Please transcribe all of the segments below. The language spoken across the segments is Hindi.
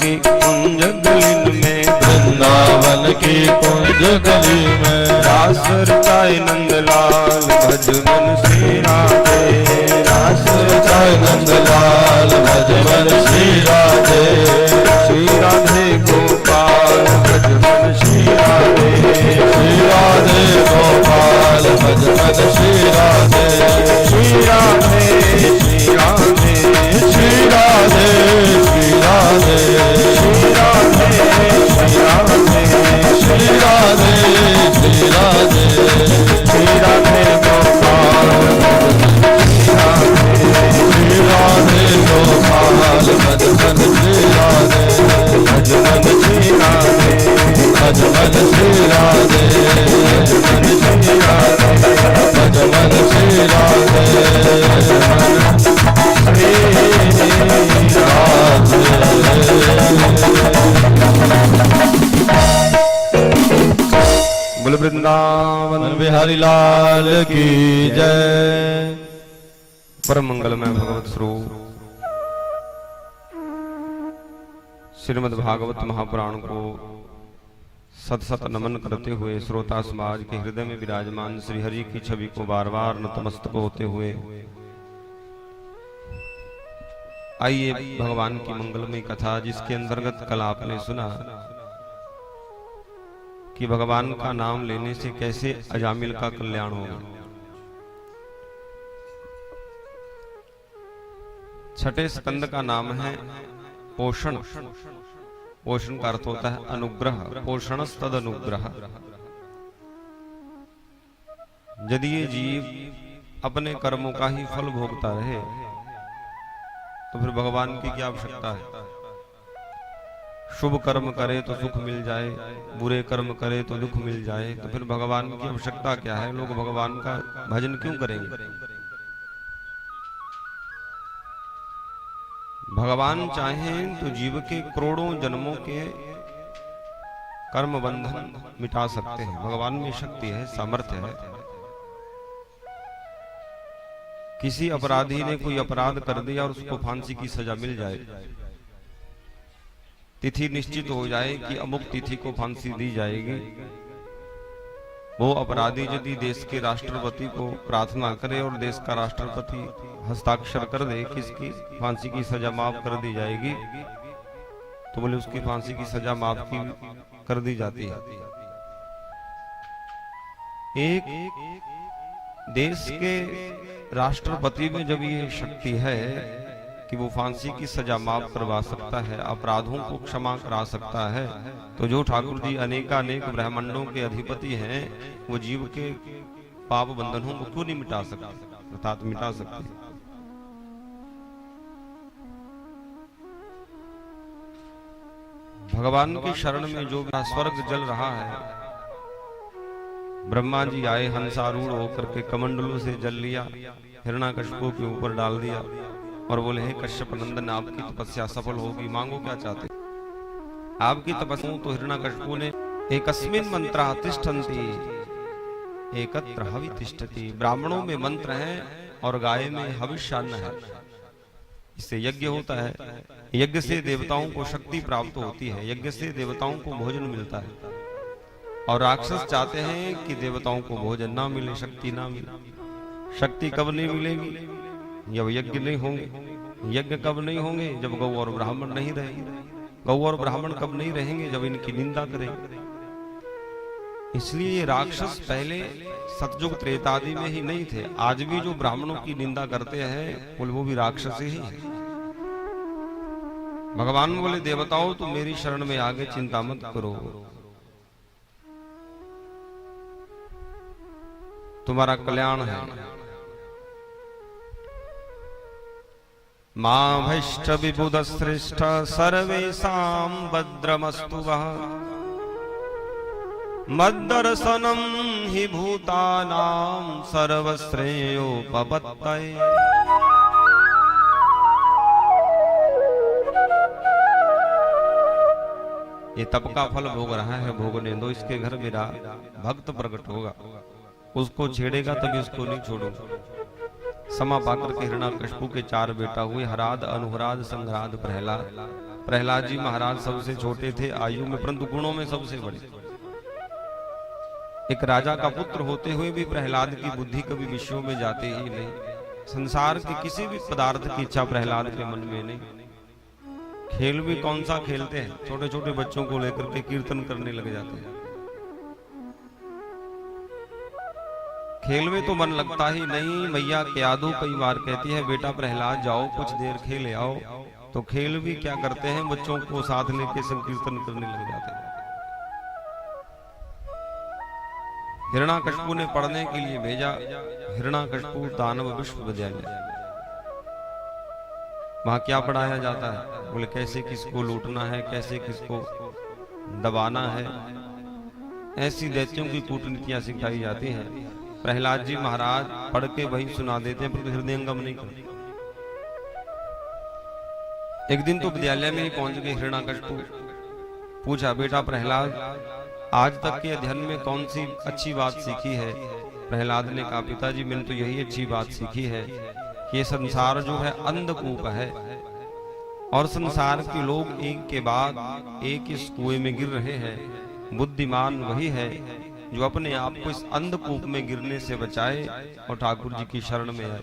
की कुंज गली में, वृंदावन की कुंज गली में, रास रचाए नंदलाल भज मन श्री राधे, रास रचाए नंदलाल भज मन श्री राधे, श्री राधे गोपाल भज मन श्री राधे, श्री राधे गोपाल भज मन श्री राधे, श्री राधे श्री राधे श्री राधे श्री राधे, श्री राधे श्री राधे श्री राधे श्री राधे, श्री राधे गोपाल श्री राधे गोपाल भज मन श्री राधे, भज मन श्री राधे, भज मन श्री राधे, भज मन श्री राधे, भज मन श्री राधे, श्री बोल वृंदावन बिहारी लाल की जय। परम मंगलमय भगवत स्वरूप श्रीमद् भागवत महापुराण को सत सत नमन करते हुए श्रोता समाज के हृदय में विराजमान श्री हरि की छवि को बार बार नतमस्तक होते हुए आइए भगवान की मंगलमय कथा, जिसके अंतर्गत कल आपने सुना कि भगवान का नाम लेने से कैसे अजामिल का कल्याण होगा। छठे स्कंद का नाम है पोषण। पोषण का अर्थ होता है अनुग्रह, पोषणस्तद अनुग्रह। यदि ये जीव अपने कर्मों का ही फल भोगता रहे तो फिर भगवान की क्या आवश्यकता है। शुभ कर्म करे तो सुख मिल जाए, बुरे कर्म करे तो दुख मिल जाए, तो फिर भगवान की आवश्यकता क्या है। लोग भगवान का भजन क्यों करेंगे। भगवान चाहें तो जीव के करोड़ों जन्मों के कर्म बंधन मिटा सकते हैं। भगवान में शक्ति है, सामर्थ्य है। किसी अपराधी ने कोई अपराध कर दिया और उसको फांसी की सजा मिल जाए, तिथि निश्चित हो जाए कि अमुक तिथि को फांसी दी जाएगी, वो अपराधी यदि देश के राष्ट्रपति को प्रार्थना करे और देश का राष्ट्रपति हस्ताक्षर कर दे कि इसकी फांसी की सजा माफ कर दी जाएगी, तो बोले उसकी फांसी की सजा माफ की कर दी जाती है। एक देश के राष्ट्रपति में जब ये शक्ति है कि वो फांसी की सजा माफ करवा सकता है, अपराधों को क्षमा करा सकता है, तो जो ठाकुर जी अनेकानेक ब्रह्मांडों के अधिपति हैं, वो जीव के पाप बंधनों को क्यों नहीं मिटा सकते, अर्थात मिटा सकते। भगवान की शरण में जो स्वर्ग जल रहा है, ब्रह्मा जी आए हंसारूढ़ होकर के कमंडलों से जल लिया, हिरण्याकश्यप के ऊपर डाल दिया और बोले हे कश्यप नंदन, आपकी तपस्या सफल होगी, मांगो क्या चाहते। आपकी तपस्या तो हिरण्याकश्यप ने एकस्मिन मंत्रा तिष्ठन्ति एकत्र हवि तिष्ठति, ब्राह्मणों में मंत्र हैं और गाय में हविष्यान्न है, इससे यज्ञ होता है। यज्ञ से देवताओं को शक्ति प्राप्त होती है, यज्ञ से देवताओं को भोजन मिलता है। और राक्षस चाहते हैं कि देवताओं को भोजन ना मिले, शक्ति ना मिले। शक्ति कब नहीं मिलेगी, जब यज्ञ नहीं होंगे। यज्ञ कब नहीं होंगे, जब गौ और ब्राह्मण नहीं रहेंगे। गौ और ब्राह्मण कब नहीं रहेंगे, जब इनकी निंदा करेंगे। इसलिए ये राक्षस पहले सतयुग त्रेतादि में ही नहीं थे। आज भी जो ब्राह्मणों की निंदा करते हैं वो भी राक्षस ही है। भगवान बोले देवताओं तो मेरी शरण में आगे चिंता मत करो, तुम्हारा कल्याण है। मां भैष्ट विबुध श्रेष्ठ सर्वेषां भद्रमस्तु वः, मद्दर्शनं हि भूतानां सर्वश्रेयोपपत्तये। ये तप का फल भोग रहा है, भोगने दो। इसके घर मेरा भक्त प्रकट होगा, उसको छेड़ेगा तभी उसको नहीं छोड़ूंगा। समा पाकर के हिरण्याकश्यप के 4 बेटा हुए, हराद, अनुहराद, संघराद, प्रहलाद। प्रहलाद जी महाराज सबसे छोटे थे आयु में, परंतु गुणों में सबसे बड़े। एक राजा का पुत्र होते हुए भी प्रहलाद की बुद्धि कभी विषयों में जाते ही नहीं। संसार के किसी भी पदार्थ की इच्छा प्रहलाद के मन में नहीं। खेल भी कौन सा खेलते हैं, छोटे छोटे बच्चों को लेकर के कीर्तन करने लग जाते हैं। खेल में तो मन लगता ही नहीं। मैया क्यादू कई बार कहती है, बेटा प्रहलाद जाओ कुछ देर खेल आओ, तो खेल भी क्या करते हैं, बच्चों को साथ लेके संकीर्तन करने लग जाते हैं। हिरणाकश्यप ने पढ़ने के लिए भेजा, हिरणाकश्यप दानव विश्वविद्यालय। वहां क्या पढ़ाया जाता है, बोले कैसे किसको लूटना है, कैसे किसको दबाना है, ऐसी दैत्यों की कूटनीतियां सिखाई जाती हैं। प्रहलाद जी महाराज पढ़ के वही सुना देते हैं, पर हृदयंगम नहीं करते। एक दिन तो विद्यालय में ही पहुंच गए हिरणाकश्यप। पूछा, बेटा प्रहलाद आज तक के अध्ययन में कौन सी अच्छी बात सीखी है? प्रहलाद ने कहा, पिताजी मैंने तो यही अच्छी बात सीखी है कि ये संसार जो है अंधकूप है, और संसार के लोग एक के बाद एक इस कुएं में गिर रहे हैं। बुद्धिमान वही है जो अपने आप को इस अंधकूप में गिरने से बचाए और ठाकुर जी की शरण में आए,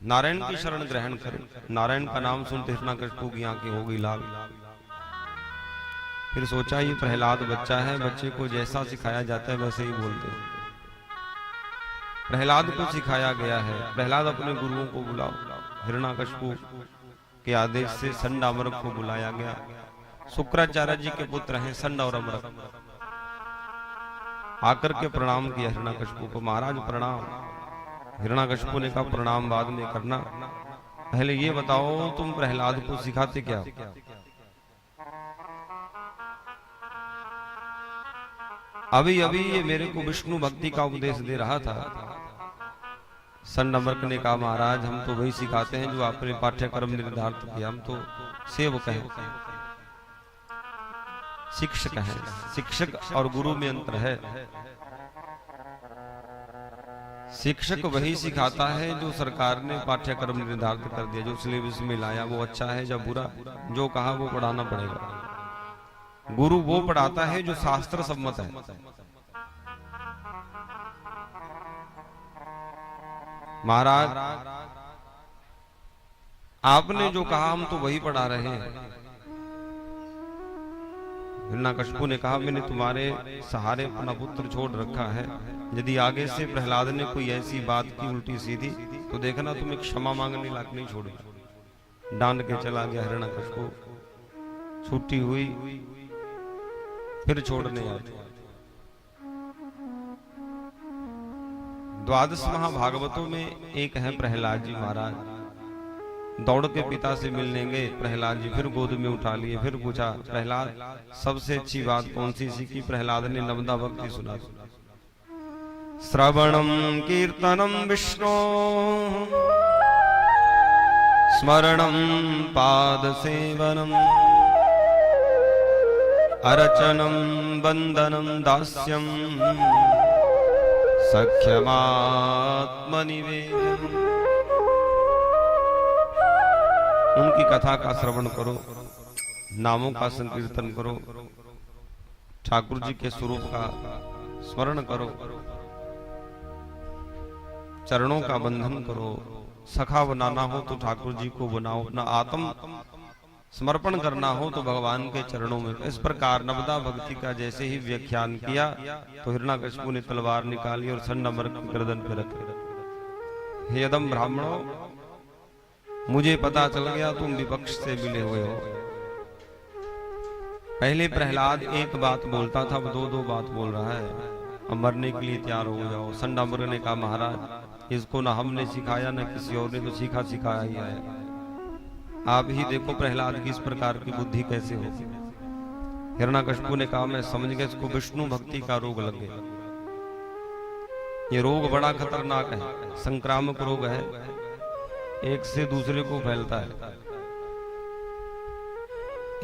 नारायण की शरण ग्रहण करे। नारायण का नाम सुनते हिरणाकश्यप की आंखें हो गई लाल। फिर सोचा ये प्रहलाद बच्चा है, बच्चे को जैसा सिखाया जाता है वैसे ही बोलते हैं। प्रहलाद को सिखाया गया है, प्रहलाद अपने गुरुओं को बुलाओ। हिरणाकश्यप के आदेश से संड अमरक को बुलाया गया। शुक्राचार्य जी के पुत्र हैं संड और अमरक। आकर के प्रणाम किया हिरणाकश्यप को, महाराज प्रणाम। हिरणाकश्यप ने कहा, प्रणाम बाद में करना, पहले ये बताओ तुम प्रहलाद को सिखाते क्या? अभी अभी ये मेरे को विष्णु भक्ति का उपदेश दे रहा था। संड अमरक ने कहा, महाराज हम तो वही सिखाते हैं जो आपने पाठ्यक्रम निर्धारित किया, हम तो सेवक हैं, शिक्षक हैं। शिक्षक और गुरु में अंतर है। शिक्षक वही सिखाता है जो सरकार ने पाठ्यक्रम निर्धारित कर दिया, जो सिलेबस में लाया वो अच्छा है या बुरा, जो कहा वो पढ़ाना पड़ेगा। गुरु वो पढ़ाता है जो शास्त्र सम्मत है। महाराज आपने जो कहा हम तो वही पढ़ा रहे हैं। हिरणाकश्यप ने कहा, मैंने तुम्हारे सहारे अपना पुत्र छोड़ रखा है, यदि आगे से प्रहलाद ने कोई ऐसी बात की उल्टी सीधी तो देखना तुम्हें क्षमा मांगने लायक नहीं छोड़ूंगा। डांट के चला गया हिरणाकश्यप। छुट्टी हुई, फिर छोड़ने आए। द्वादश महाभागवतों में एक है प्रहलाद जी महाराज। दौड़ के पिता से मिलने गए प्रहलाद जी, फिर गोद में उठा लिए। फिर पूछा, प्रहलाद सबसे अच्छी बात कौन सी सीखी? प्रहलाद ने नवदा भक्ति सुना। श्रवणम कीर्तनम विष्णु स्मरणम पाद सेवनम अर्चनम वंदनम दास्यम सख्यमात्मनिवेदनम। उनकी कथा का श्रवण करो, नामों का संकीर्तन करो, ठाकुर जी के स्वरूप का स्मरण करो, चरणों का बंधन करो। सखा बनाना हो तो ठाकुर जी को बनाओ, अपना आत्म समर्पण करना हो तो भगवान के चरणों में। इस प्रकार नवदा भक्ति का जैसे ही व्याख्यान किया तो हिरणाकश्यप ने तलवार निकाली और संड अमरक की गर्दन पर रख, हे अदम ब्राह्मणों, मुझे पता चल गया तुम विपक्ष से मिले हुए हो। पहले प्रहलाद एक बात बोलता था, अब दो बात बोल रहा है। अब मरने के लिए तैयार हो जाओ। संड अमरक ने कहा, महाराज इसको ना हमने सिखाया ना किसी और ने, तो सीखा सिखाया ही आया। आप ही देखो प्रहलाद की इस प्रकार की बुद्धि कैसे हो। हिरणाकश्यप ने कहा, मैं समझ गया इसको विष्णु भक्ति का रोग लग गया। ये रोग बड़ा खतरनाक है, संक्रामक रोग है, एक से दूसरे को फैलता है।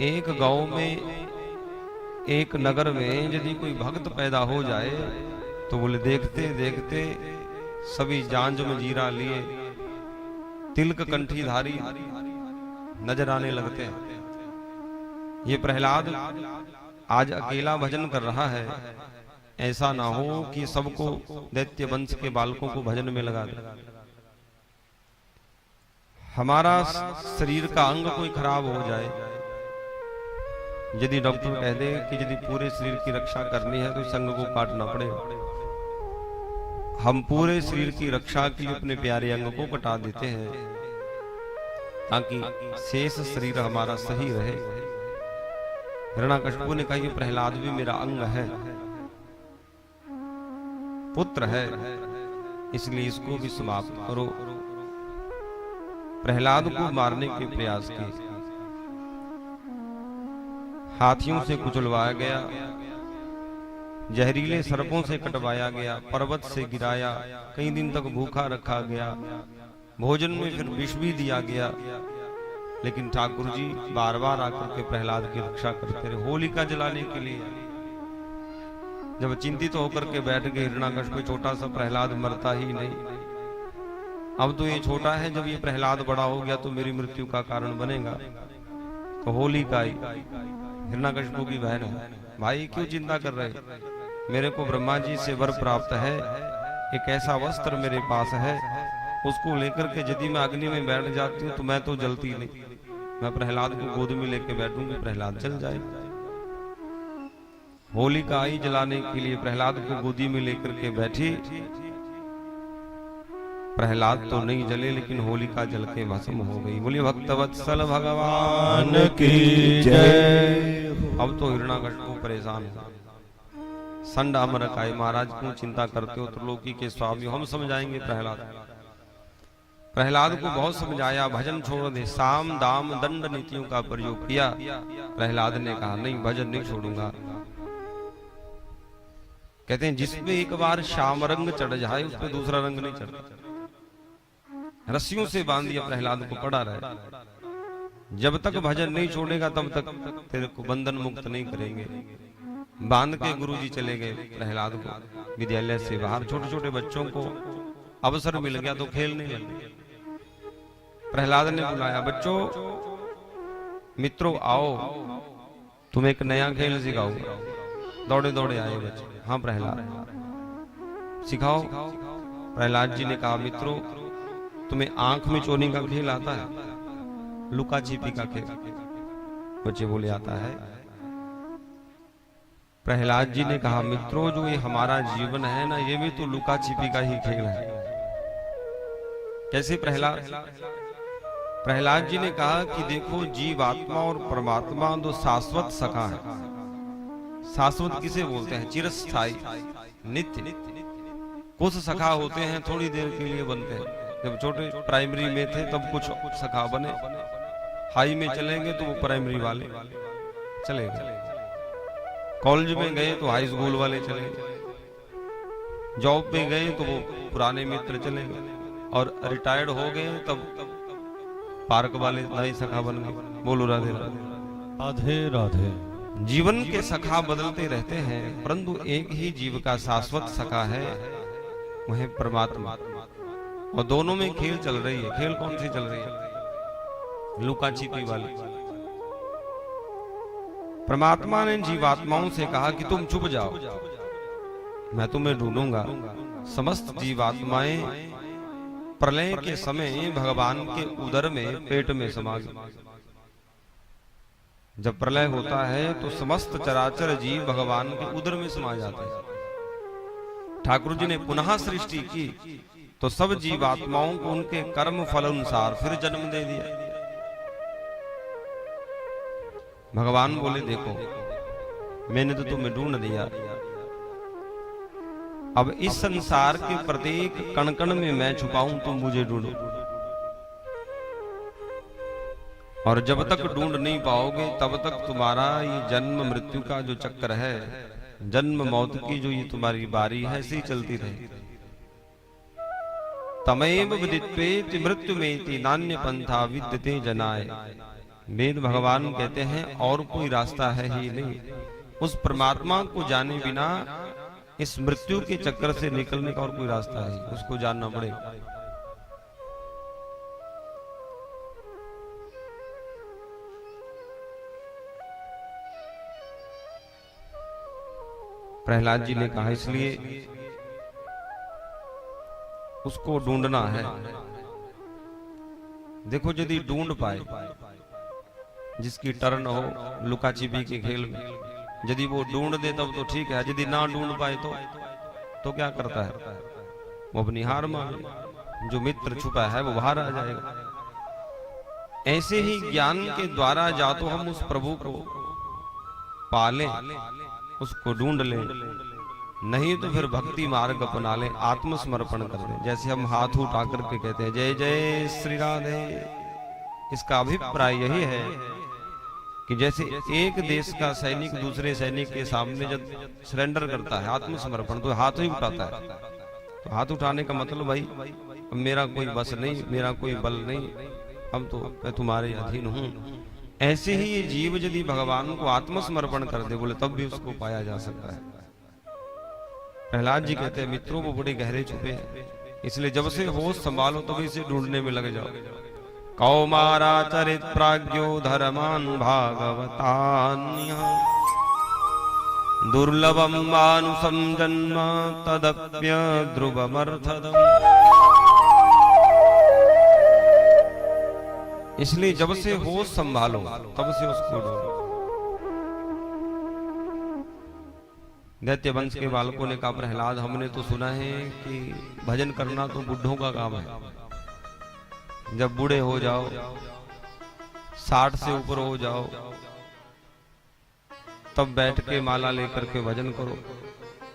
एक गांव में, एक नगर में यदि कोई भक्त पैदा हो जाए तो बोले देखते देखते सभी जांज में जीरा लिए, तिलक कंठीधारी नजर आने लगते हैं। ये प्रहलाद आज अकेला भजन कर रहा है, ऐसा ना हो कि सबको दैत्य वंश के बालकों को भजन में लगा दे। हमारा शरीर का अंग कोई खराब हो जाए, यदि डॉक्टर कह दे कि यदि पूरे शरीर की रक्षा करनी है तो इस अंग को काटना पड़ेगा, हम पूरे शरीर की रक्षा के लिए अपने प्यारे अंग को कटा देते हैं ताकि शेष शरीर हमारा सही रहे। हिरण्याकशिपु ने कहा, ये प्रहलाद भी मेरा अंग है, पुत्र है, इसलिए इसको भी समाप्त करो। प्रहलाद को मारने के प्रयास किए, हाथियों से कुचलवाया गया, जहरीले सर्पों से कटवाया गया, पर्वत से गिराया, कई दिन तक भूखा रखा गया, भोजन में फिर विष भी दिया गया, लेकिन ठाकुर जी बार बार आकर के प्रहलाद की रक्षा करते रहे। होलिका जलाने के लिए जब चिंतित होकर के बैठ गए हिरण्याकशिपु, छोटा सा प्रहलाद मरता ही नहीं, अब तो ये छोटा है, जब ये प्रहलाद बड़ा हो गया तो मेरी मृत्यु का कारण बनेगा। तो होलिका आई, हिरण्याकशिपु की बहन है, भाई क्यों चिंता कर रहे, मेरे को ब्रह्मा जी से वर प्राप्त है, एक ऐसा वस्त्र मेरे पास है, उसको लेकर के यदि मैं अग्नि में बैठ जाती हूँ तो मैं तो जलती नहीं, मैं प्रहलाद को गोद में लेके बैठूंगी, प्रहलाद जल जाएगा। होलिका आई जलाने के लिए, प्रहलाद को गोदी में लेकर के बैठी, प्रहलाद तो नहीं जले लेकिन होलिका जल के भस्म हो गई। बोलिए भक्तवत्सल भगवान की जय। अब तो हिरण्याकशिपु परेशान है, संड अमर काय, महाराज क्यों चिंता करते हो, त्रिलोकी के स्वामी, हम समझाएंगे। प्रहलाद को बहुत समझाया, भजन छोड़ दे, साम दाम दंड नीतियों का प्रयोग किया। प्रहलाद ने कहा नहीं, भजन नहीं छोड़ूंगा। कहते हैं जिसमें एक बार श्याम रंग चढ़ जाए उस पर दूसरा रंग नहीं चढ़ता। रस्सियों से बांध दिया, प्रहलाद को पड़ा रहे, जब तक भजन नहीं छोड़ेगा तब तक तेरे को बंधन मुक्त नहीं करेंगे। बांध के गुरुजी चले गए प्रहलाद को विद्यालय से बाहर, छोटे छोटे बच्चों को अवसर मिल गया तो खेलने लगे। प्रहलाद ने बुलाया, बच्चों मित्रों आओ, तुम्हें एक नया खेल सिखाऊंगा। दौड़े दौड़े आए बच्चे, हाँ प्रहलाद सिखाओ। प्रहलाद जी ने कहा, मित्रों तुम्हें आंख में चोरी का खेल आता है, लुका छिपी का खेल? बच्चे बोले आता है। प्रहलाद जी ने कहा, मित्रों जो ये हमारा जीवन है ना, ये भी तो लुका छिपी का ही खेल है। कैसे प्रहलाद जी ने कहा कि देखो जीवात्मा और परमात्मा दो शाश्वत सखा है। शाश्वत किसे बोलते हैं? चिरस्थायी, नित्य। कुछ सखा होते हैं थोड़ी देर के लिए बनते हैं। जब छोटे प्राइमरी में थे तब कुछ सखा बने, हाई में चलेंगे तो वो प्राइमरी वाले चले गए, कॉलेज में गए तो हाई स्कूल वाले चले गए, जॉब पे गए तो वो पुराने मित्र चले गए, और रिटायर्ड हो गए तब पार्क वाले नए सखा बन गए। बोलो राधे राधे। राधे राधे। जीवन के सखा बदलते रहते हैं, परंतु एक ही जीव का शाश्वत सखा है, वह परमात्मा। और दोनों में खेल चल रही है। खेल कौन सी चल रही है? लुका छिपी वाली। परमात्मा ने जीवात्माओं से कहा कि तुम छुप जाओ, मैं तुम्हें ढूंढूंगा। समस्त जीवात्माएं प्रलय के समय भगवान के उदर में, पेट में समा गई। जब प्रलय होता है तो समस्त चराचर जीव भगवान के उदर में समा जाते हैं। ठाकुर जी ने पुनः सृष्टि की तो सब जीवात्माओं को उनके कर्म फल अनुसार फिर जन्म दे दिया। भगवान बोले, देखो मैंने तो तुम्हें ढूंढ दिया, अब इस संसार के प्रत्येक कण कण में मैं छुपाऊं, तुम मुझे ढूंढो। और जब तक ढूंढ नहीं पाओगे तब तक तुम्हारा ये जन्म मृत्यु का जो चक्र है, जन्म मौत की जो ये तुम्हारी बारी है, ऐसी चलती रहेगी। तमेव विदित्वेति मृत्युमेति नान्य पंथा विद्यते जनाय। वेद भगवान कहते हैं और कोई रास्ता है ही नहीं, उस परमात्मा को जाने बिना इस मृत्यु के चक्कर से निकलने का और कोई रास्ता है, उसको जानना पड़ेगा। प्रहलाद जी ने कहा इसलिए उसको ढूंढना है। देखो यदि ढूंढ पाए, जिसकी टर्न हो लुका छिपी के खेल में, यदि वो ढूंढ दे तब तो ठीक है, यदि ना ढूंढ पाए तो क्या करता है, वो अपनी हार माने, जो मित्र छुपा है वो बाहर आ जाएगा। ऐसे ही ज्ञान के द्वारा जा तो हम उस प्रभु को पालें, उसको ढूंढ लें, नहीं तो फिर भक्ति मार्ग अपना लें, आत्मसमर्पण कर दें। जैसे हम हाथ उठा करके कहते हैं जय जय श्री राधे, इसका अभिप्राय यही है कि जैसे एक देश का सैनिक दूसरे सैनिक के सामने जब सरेंडर करता है, आत्मसमर्पण, तो हाथ ही उठाता है। तो हाथ उठाने का मतलब भाई अब मेरा कोई बस नहीं, मेरा कोई बल नहीं, अब तो मैं तुम्हारे अधीन हूं। ऐसे ही ये जीव यदि भगवान को आत्मसमर्पण कर दे, बोले तब भी उसको पाया जा सकता है। प्रहलाद जी कहते हैं मित्रों वो बड़े गहरे छुपे हैं, इसलिए जब से होश संभालो तभी से ढूंढने में लग जाओ। कौमाराचरित प्राज्ञो धर्मान भागवतान्य दुर्लभम मानुषम जन्म तदप्य ध्रुवमर्थदम्। इसलिए जब से होश संभालो तब से उसको ढूंढो। दैत्य वंश के बालकों ने कहा प्रहलाद हमने तो सुना है कि भजन करना तो बुढ़ों का काम है, जब बूढ़े हो जाओ 60 से ऊपर हो जाओ तब बैठ के माला लेकर के भजन करो।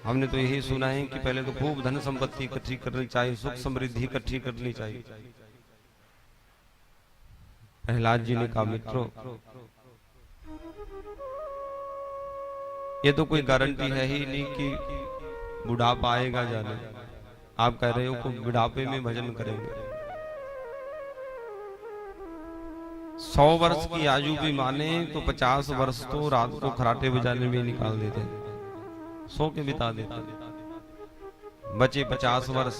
हमने तो यही सुना है कि पहले तो खूब धन संपत्ति इकट्ठी करनी चाहिए, सुख समृद्धि इकट्ठी करनी चाहिए। प्रहलाद जी ने कहा मित्रों ये तो कोई गारंटी है ही नहीं कि बुढ़ापा आएगा जाने। आप कह रहे हो कि बुढ़ापे में भजन करेंगे। 100 वर्ष की आयु भी माने तो 50 वर्ष तो रात को खराटे बजाने में निकाल देते, सो के बिता देते, बचे 50 वर्ष।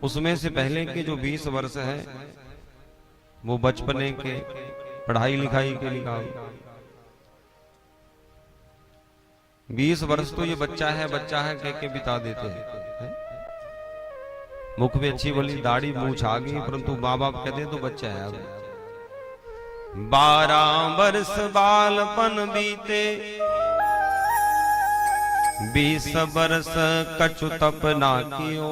उसमें से पहले के जो 20 वर्ष है वो बचपने के पढ़ाई लिखाई के निकाल। 20 वर्ष तो ये बच्चा है कह के बिता देते हैं। मुख में अच्छी भली दाढ़ी मूछ आ गई, परंतु माँ बाप कहते तो बच्चा है। अब 12 वर्ष बालपन बीते, 20 वर्ष कछु तप ना कियो,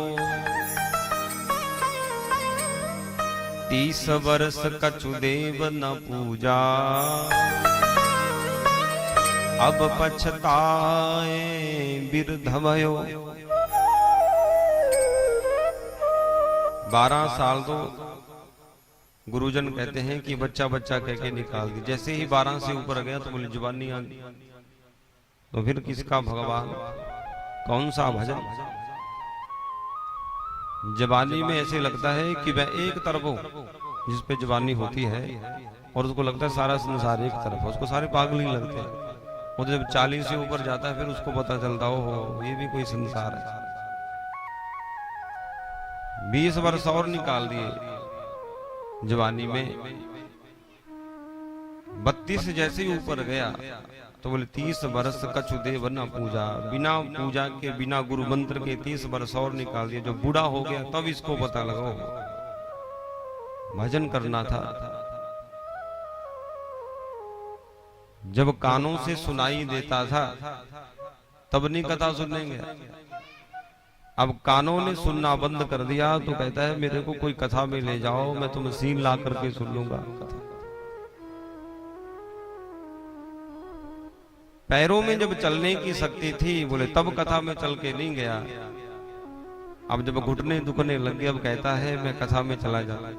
30 वर्ष कछु देव न पूजा, अब पछताए बिरध भयो। 12 साल तो गुरुजन कहते हैं कि बच्चा बच्चा कह के निकाल दी। जैसे ही 12 से ऊपर गया तो बोले जवानी आ गई, तो फिर किसका भगवान, कौन सा भजन। जवानी में ऐसे लगता है कि वह एक तरफ हो जिस पे जवानी होती है, और उसको लगता है सारा संसार एक तरफ है, उसको सारे पागल ही लगते हैं। और जब 40 से ऊपर जाता है फिर उसको पता चलता हो ये भी कोई संसार है। 20 वर्ष और निकाल दिए जवानी में। 32 जैसे ही ऊपर गया तो बोले 30 वर्ष कछु देव न पूजा, बिना पूजा के बिना गुरु मंत्र के 30 वर्ष और निकाल दिए। जो बूढ़ा हो गया तब इसको पता लगा भजन करना था। जब कानों से सुनाई देता था तब नहीं कथा सुनने गया। अब कानों ने सुनना बंद कर दिया तो कहता है मेरे को कोई कथा में ले जाओ, मैं तुम्हें सीन ला करके सुन लूंगा। पैरों में जब चलने की शक्ति थी बोले तब कथा में चल के नहीं गया। अब जब घुटने दुखने लग गए अब कहता है मैं कथा में चला जाऊं।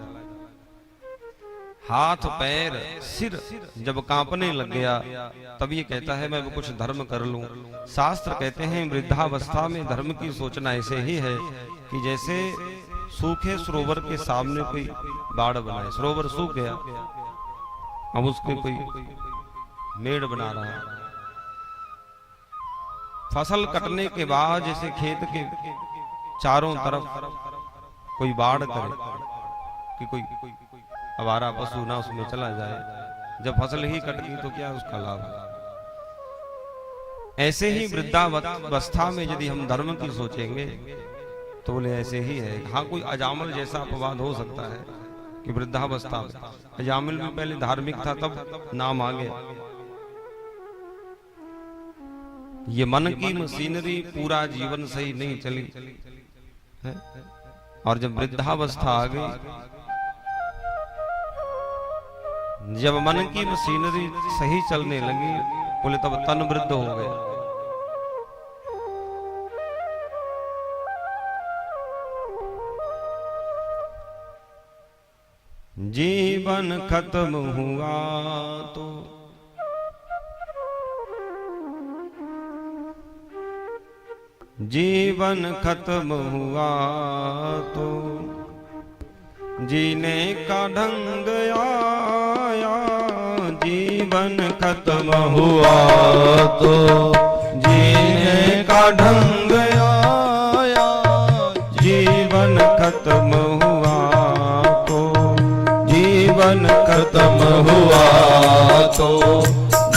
हाथ पैर सिर जब कांपने लग गया तब ये कहता है मैं कुछ धर्म कर लूं। शास्त्र कहते हैं वृद्धावस्था में धर्म की सोचना ऐसे ही है कि जैसे सूखे सरोवर के सामने कोई बाड़ बनाए, सरोवर सूख गया अब उसके कोई मेड़ बना रहा है। फसल कटने के बाद जैसे खेत के चारों तरफ कोई बाढ़ करे कि कोई आवारा पशु ना उसमें चला जाए, जब फसल ही कट गई तो क्या उसका लाभ है। ऐसे ही वृद्धावस्था में यदि हम धर्म की सोचेंगे तो बोले ऐसे ही है। हाँ, कोई अजामिल जैसा अपवाद हो सकता है कि वृद्धावस्था में, अजामिल भी पहले धार्मिक था तब नाम आ गया। ये मन की मशीनरी पूरा जीवन सही नहीं चली है, और जब वृद्धावस्था आ गई, जब मन की मशीनरी सही चलने लगी, बोले तब तन वृद्ध हो गया। जीवन खत्म हुआ तो जीवन खत्म हुआ तो जीने का ढंग आया। जीवन खत्म हुआ तो जीने का ढंग आया। जीवन खत्म हुआ तो जीवन खत्म हुआ तो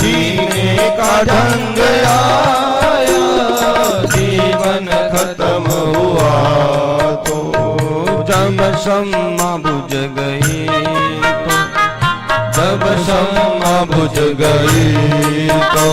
जीने का ढंग आया। जीवन खत्म हुआ तो जब शम्मा बुझ गई तो जब शम्मा बुझ गई तो